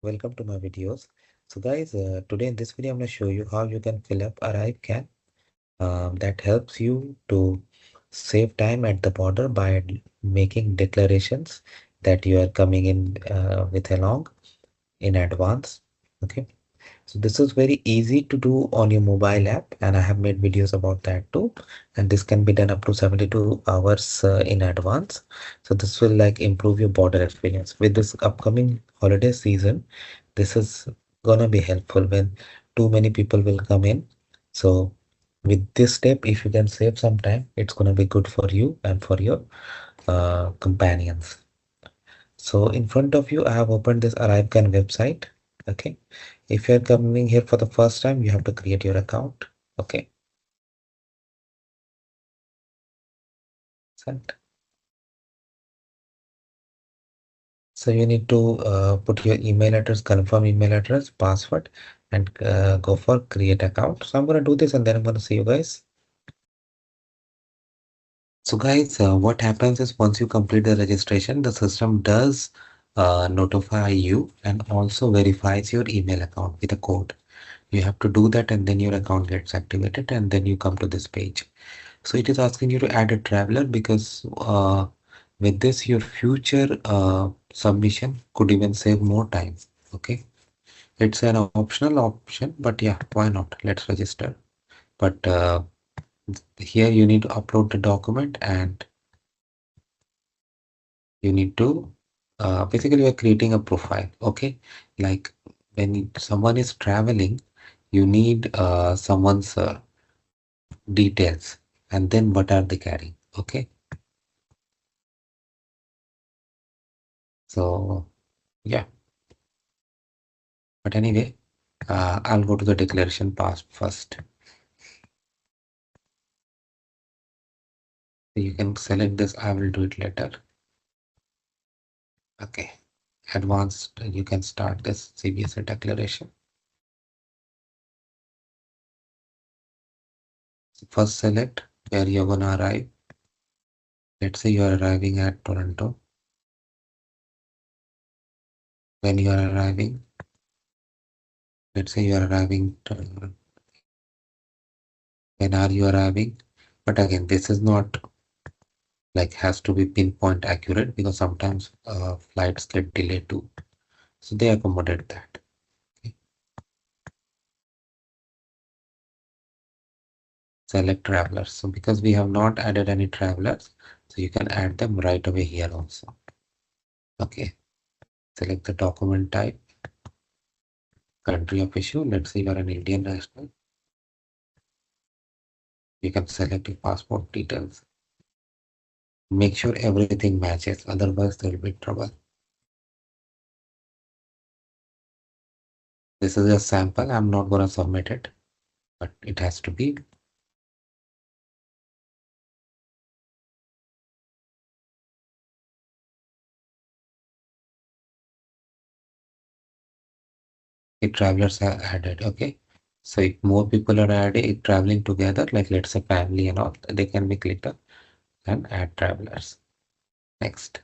Welcome to my videos. So guys, today in this video I'm going to show you how you can fill up ArriveCAN that helps you to save time at the border by making declarations that you are coming in with along in advance. Okay. So this is very easy to do on your mobile app, and I have made videos about that too. And this can be done up to 72 hours in advance. So this will like improve your border experience. With this upcoming holiday season, this is gonna be helpful when too many people will come in. So with this step, if you can save some time, it's gonna be good for you and for your companions. So in front of you, I have opened this ArriveCAN website. Okay. If you're coming here for the first time, you have to create your account. Okay. Sent. So you need to put your email address, confirm email address, password, and go for create account. So I'm going to do this and then I'm going to see you guys. So guys, what happens is once you complete the registration, the system does notify you and also verifies your email account with a code. You have to do that and then your account gets activated and then you come to this page. So it is asking you to add a traveler because with this your future submission could even save more time. Okay, it's an optional option, but yeah, why not? Let's register. But here you need to upload the document and you need to basically you are creating a profile. Okay, like when someone is traveling, you need someone's details and then what are they carrying. Okay, so yeah, but anyway, I'll go to the declaration pass first. You can select this. I will do it later. Okay, advanced. You can start this CBSA declaration. First, select where you're gonna arrive. Let's say you're arriving at Toronto. When you are arriving, let's say you are arriving. When are you arriving? But again, this is not like has to be pinpoint accurate because sometimes flights get delayed too. So they accommodate that. Okay. Select travelers. So because we have not added any travelers, so you can add them right away here also. Okay. Select the document type, country of issue. Let's say you are an Indian national. You can select your passport details. Make sure everything matches, otherwise there will be trouble. This is a sample. I'm not going to submit it, but it has to be. The travelers are added. Okay. So if more people are added, traveling together, like let's say family and all, they can be clicked on and add travelers. Next.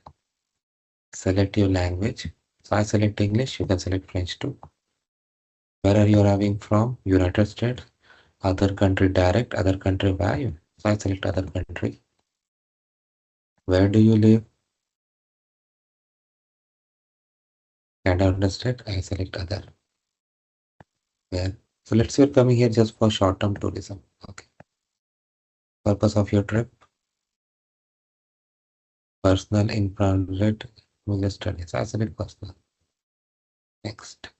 Select your language. So I select English, you can select French too. Where are you arriving from? United States, other country direct, other country via. So I select other country. Where do you live? Canada State, I select other. Where? So let's say you're coming here just for short-term tourism. Okay. Purpose of your trip? Personal, infrared, English studies. I select personal. Next.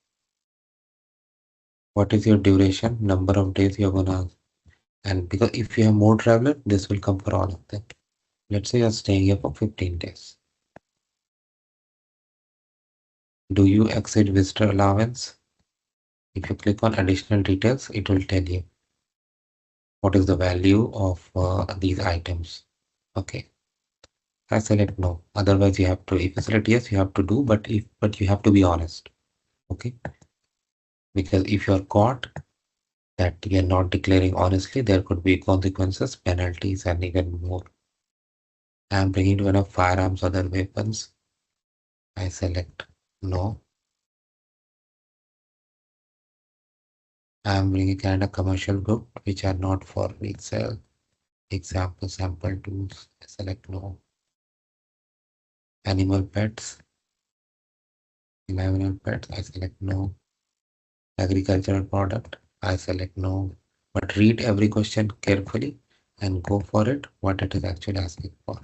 What is your duration? Number of days you're gonna, and because if you have more traveler, this will come for all of them. Let's say you're staying here for 15 days. Do you exceed visitor allowance? If you click on additional details, it will tell you what is the value of these items. Okay. I select no. Otherwise, you have to. If you select yes, you have to do. But you have to be honest. Okay. Because if you are caught that you are not declaring honestly, there could be consequences, penalties, and even more. I am bringing to enough firearms, other weapons. I select no. I'm bringing kind of commercial group which are not for resale. Example, sample tools. I select no. Animal pets. Animal pets. I select no. Agricultural product. I select no. But read every question carefully and go for it, what it is actually asking for.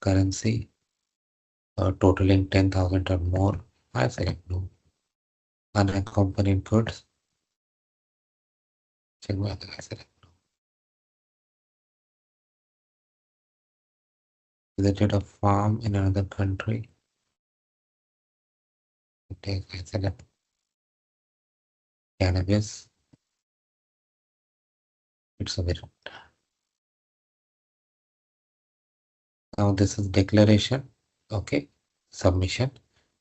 Currency, totaling 10,000 or more. I select no. Unaccompanied goods. Check whether I select visited a farm in another country. I select cannabis. It's a bit. Now this is declaration. Okay. Submission.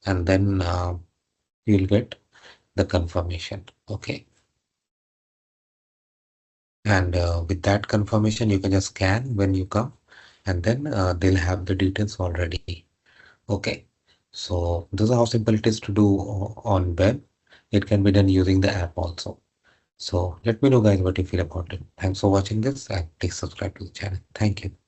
And then you'll get the confirmation. Okay. And with that confirmation, you can just scan when you come, and then they'll have the details already. Okay. So this is how simple it is to do on web. It can be done using the app also. So let me know guys what you feel about it. Thanks for watching this and please subscribe to the channel. Thank you.